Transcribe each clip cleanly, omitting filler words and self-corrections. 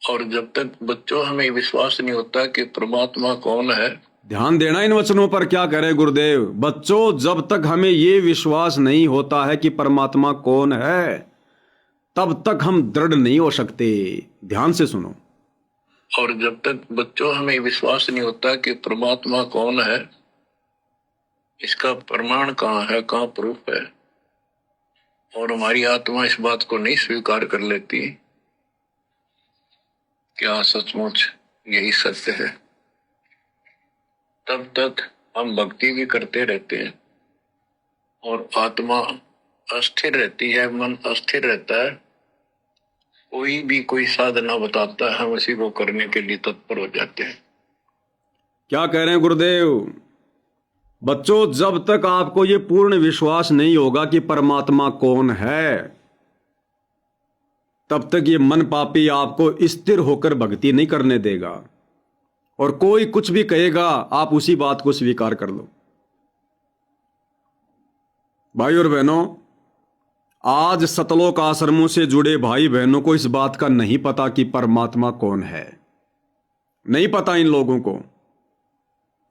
और जब तक बच्चों हमें विश्वास नहीं होता कि परमात्मा कौन है। ध्यान देना इन वचनों पर, क्या करें गुरुदेव। बच्चों, जब तक हमें ये विश्वास नहीं होता है कि परमात्मा कौन है, तब तक हम दृढ़ नहीं हो सकते। ध्यान से सुनो। और जब तक बच्चों हमें विश्वास नहीं होता कि परमात्मा कौन है, इसका प्रमाण कहाँ है, कहाँ प्रूफ है, और हमारी आत्मा इस बात को नहीं स्वीकार कर लेती क्या सचमुच यही सत्य है, तब तक हम भक्ति भी करते रहते हैं और आत्मा अस्थिर रहती है, मन अस्थिर रहता है। कोई भी कोई साधना बताता है, हम उसी को करने के लिए तत्पर हो जाते हैं। क्या कह रहे हैं गुरुदेव? बच्चों, जब तक आपको ये पूर्ण विश्वास नहीं होगा कि परमात्मा कौन है, तब तक ये मन पापी आपको स्थिर होकर भक्ति नहीं करने देगा। और कोई कुछ भी कहेगा, आप उसी बात को स्वीकार कर लो। भाई और बहनों, आज सतलोक आश्रमों से जुड़े भाई बहनों को इस बात का नहीं पता कि परमात्मा कौन है। नहीं पता इन लोगों को।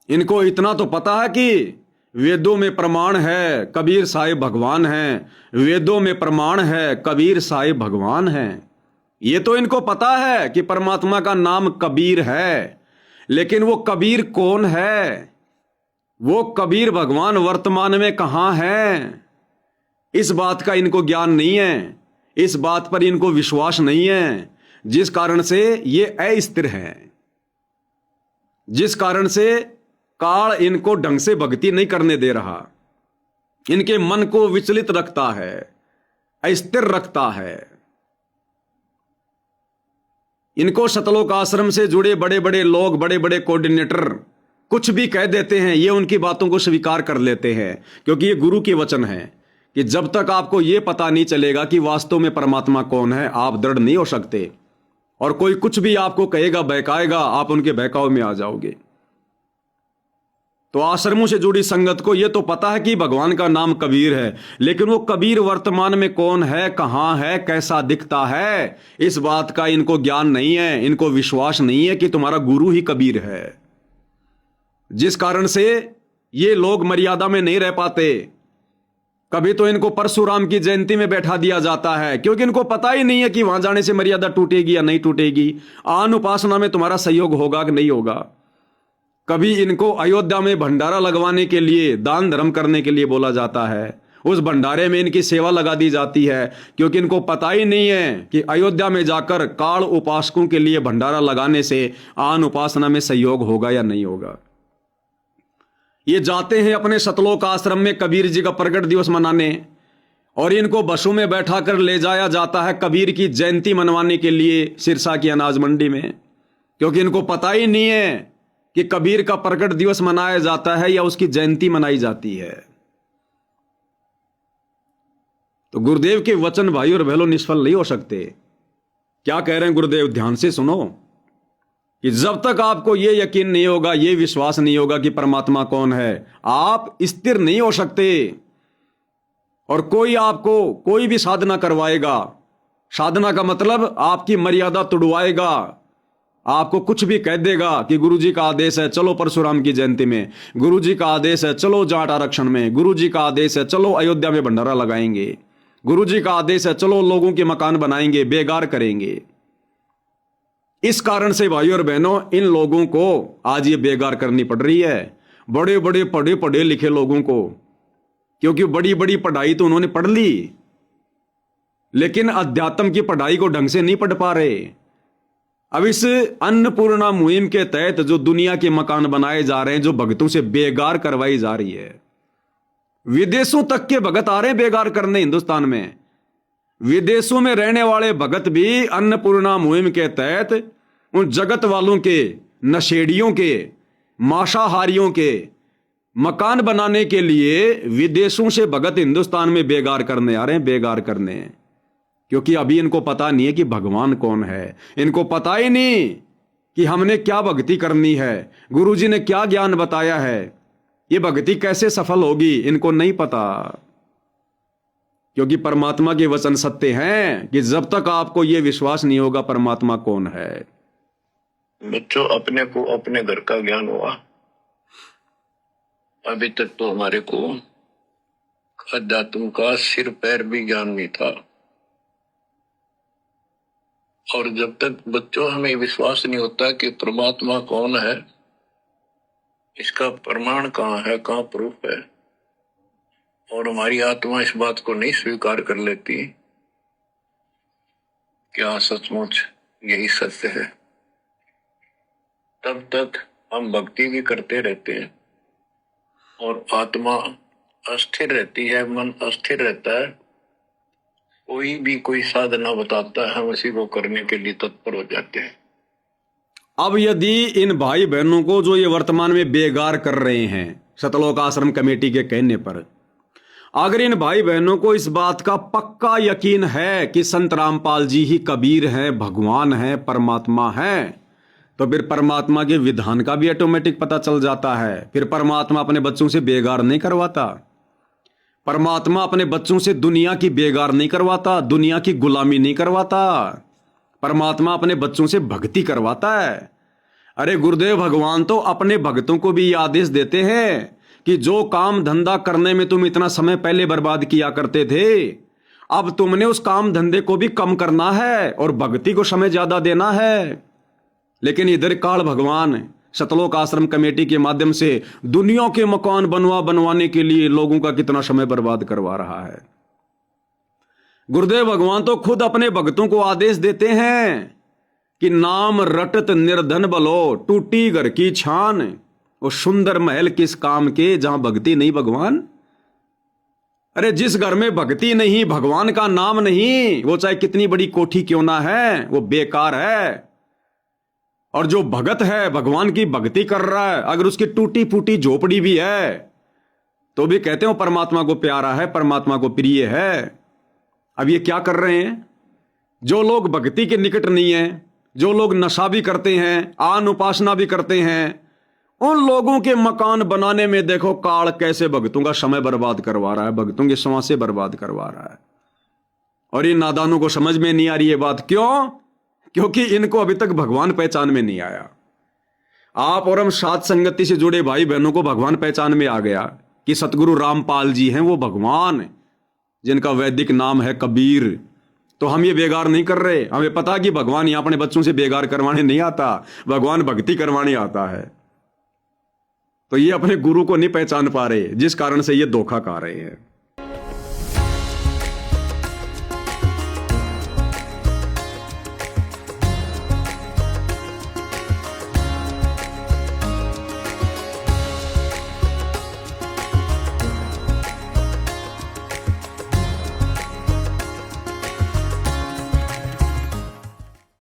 इनको इतना तो पता है कि वेदों में प्रमाण है कबीर साहिब भगवान हैं, वेदों में प्रमाण है कबीर साहिब भगवान हैं। ये तो इनको पता है कि परमात्मा का नाम कबीर है, लेकिन वो कबीर कौन है, वो कबीर भगवान वर्तमान में कहां है, इस बात का इनको ज्ञान नहीं है। इस बात पर इनको विश्वास नहीं है, जिस कारण से ये अस्थिर हैं, जिस कारण से काल इनको ढंग से भक्ति नहीं करने दे रहा। इनके मन को विचलित रखता है, अस्थिर रखता है। इनको सतलोक आश्रम से जुड़े बड़े बड़े लोग, बड़े बड़े कोऑर्डिनेटर कुछ भी कह देते हैं, ये उनकी बातों को स्वीकार कर लेते हैं, क्योंकि ये गुरु के वचन है कि जब तक आपको ये पता नहीं चलेगा कि वास्तव में परमात्मा कौन है, आप दृढ़ नहीं हो सकते। और कोई कुछ भी आपको कहेगा, बहकाएगा, आप उनके बहकाव में आ जाओगे। तो आश्रमों से जुड़ी संगत को यह तो पता है कि भगवान का नाम कबीर है, लेकिन वो कबीर वर्तमान में कौन है, कहां है, कैसा दिखता है, इस बात का इनको ज्ञान नहीं है। इनको विश्वास नहीं है कि तुम्हारा गुरु ही कबीर है, जिस कारण से ये लोग मर्यादा में नहीं रह पाते। कभी तो इनको परशुराम की जयंती में बैठा दिया जाता है, क्योंकि इनको पता ही नहीं है कि वहां जाने से मर्यादा टूटेगी या नहीं टूटेगी, आन उपासना में तुम्हारा सहयोग होगा कि नहीं होगा। कभी इनको अयोध्या में भंडारा लगवाने के लिए, दान धर्म करने के लिए बोला जाता है, उस भंडारे में इनकी सेवा लगा दी जाती है, क्योंकि इनको पता ही नहीं है कि अयोध्या में जाकर काल उपासकों के लिए भंडारा लगाने से आन उपासना में सहयोग होगा या नहीं होगा। ये जाते हैं अपने सतलोक आश्रम में कबीर जी का प्रकट दिवस मनाने, और इनको बसों में बैठा कर ले जाया जाता है कबीर की जयंती मनवाने के लिए सिरसा की अनाज मंडी में, क्योंकि इनको पता ही नहीं है कि कबीर का प्रकट दिवस मनाया जाता है या उसकी जयंती मनाई जाती है। तो गुरुदेव के वचन भाई और बहनों निष्फल नहीं हो सकते। क्या कह रहे हैं गुरुदेव? ध्यान से सुनो कि जब तक आपको यह यकीन नहीं होगा, यह विश्वास नहीं होगा कि परमात्मा कौन है, आप स्थिर नहीं हो सकते। और कोई आपको कोई भी साधना करवाएगा, साधना का मतलब आपकी मर्यादा तुड़वाएगा, आपको कुछ भी कह देगा कि गुरुजी का आदेश है चलो परशुराम की जयंती में, गुरुजी का आदेश है चलो जाट आरक्षण में, गुरुजी का आदेश है चलो अयोध्या में भंडारा लगाएंगे, गुरुजी का आदेश है चलो लोगों के मकान बनाएंगे, बेगार करेंगे। इस कारण से भाइयों और बहनों, इन लोगों को आज ये बेगार करनी पड़ रही है, बड़े बड़े पढ़े पढ़े लिखे लोगों को, क्योंकि बड़ी बड़ी पढ़ाई तो उन्होंने पढ़ ली, लेकिन अध्यात्म की पढ़ाई को ढंग से नहीं पढ़ पा रहे। अब इस अन्नपूर्णा मुहिम के तहत जो दुनिया के मकान बनाए जा रहे हैं, जो भगतों से बेगार करवाई जा रही है, विदेशों तक के भगत आ रहे हैं बेगार करने हिंदुस्तान में। विदेशों में रहने वाले भगत भी अन्नपूर्णा मुहिम के तहत उन जगत वालों के, नशेड़ियों के, मांसाहारियों के मकान बनाने के लिए विदेशों से भगत हिंदुस्तान में बेगार करने आ रहे हैं, बेगार करने। क्योंकि अभी इनको पता नहीं है कि भगवान कौन है, इनको पता ही नहीं कि हमने क्या भक्ति करनी है, गुरुजी ने क्या ज्ञान बताया है, ये भक्ति कैसे सफल होगी, इनको नहीं पता। क्योंकि परमात्मा के वचन सत्य हैं कि जब तक आपको यह विश्वास नहीं होगा परमात्मा कौन है। बच्चों, अपने को अपने घर का ज्ञान हुआ, अभी तक तो हमारे को अध्यात्म का सिर पैर भी ज्ञान नहीं था। और जब तक बच्चों हमें विश्वास नहीं होता कि परमात्मा कौन है, इसका प्रमाण कहाँ है, कहाँ प्रूफ है, और हमारी आत्मा इस बात को नहीं स्वीकार कर लेती क्या सचमुच यही सत्य है, तब तक हम भक्ति भी करते रहते हैं और आत्मा अस्थिर रहती है, मन अस्थिर रहता है। कोई भी कोई साधना बताता है, हम उसी को करने के लिए तत्पर हो जाते हैं। अब यदि इन भाई बहनों को जो ये वर्तमान में बेगार कर रहे हैं सतलोक आश्रम कमेटी के कहने पर, अगर इन भाई बहनों को इस बात का पक्का यकीन है कि संत रामपाल जी ही कबीर हैं, भगवान हैं, परमात्मा हैं, तो फिर परमात्मा के विधान का भी ऑटोमेटिक पता चल जाता है। फिर परमात्मा अपने बच्चों से बेगार नहीं करवाता, परमात्मा अपने बच्चों से दुनिया की बेगार नहीं करवाता, दुनिया की गुलामी नहीं करवाता, परमात्मा अपने बच्चों से भक्ति करवाता है। अरे गुरुदेव भगवान तो अपने भक्तों को भी ये आदेश देते हैं कि जो काम धंधा करने में तुम इतना समय पहले बर्बाद किया करते थे, अब तुमने उस काम धंधे को भी कम करना है और भक्ति को समय ज्यादा देना है। लेकिन इधर काल भगवान सतलोक आश्रम कमेटी के माध्यम से दुनिया के मकान बनवाने के लिए लोगों का कितना समय बर्बाद करवा रहा है। गुरुदेव भगवान तो खुद अपने भक्तों को आदेश देते हैं कि नाम रटत निर्धन बलो, टूटी घर की छान, वो सुंदर महल किस काम के जहां भक्ति नहीं भगवान। अरे जिस घर में भक्ति नहीं, भगवान का नाम नहीं, वो चाहे कितनी बड़ी कोठी क्यों ना है, वो बेकार है। और जो भगत है, भगवान की भक्ति कर रहा है, अगर उसकी टूटी फूटी झोपड़ी भी है तो भी कहते हो परमात्मा को प्यारा है, परमात्मा को प्रिय है। अब ये क्या कर रहे हैं? जो लोग भक्ति के निकट नहीं है, जो लोग नशा भी करते हैं, आन उपासना भी करते हैं, उन लोगों के मकान बनाने में देखो काल कैसे भक्तों का समय बर्बाद करवा रहा है, भक्तों की सांसें बर्बाद करवा रहा है। और इन नादानों को समझ में नहीं आ रही ये बात। क्यों? क्योंकि इनको अभी तक भगवान पहचान में नहीं आया। आप और हम सात संगति से जुड़े भाई बहनों को भगवान पहचान में आ गया कि सतगुरु रामपाल जी हैं वो भगवान, जिनका वैदिक नाम है कबीर। तो हम ये बेगार नहीं कर रहे, हमें पता कि भगवान यहां अपने बच्चों से बेगार करवाने नहीं आता, भगवान भक्ति करवाने आता है। तो ये अपने गुरु को नहीं पहचान पा रहे, जिस कारण से ये धोखा खा रहे हैं।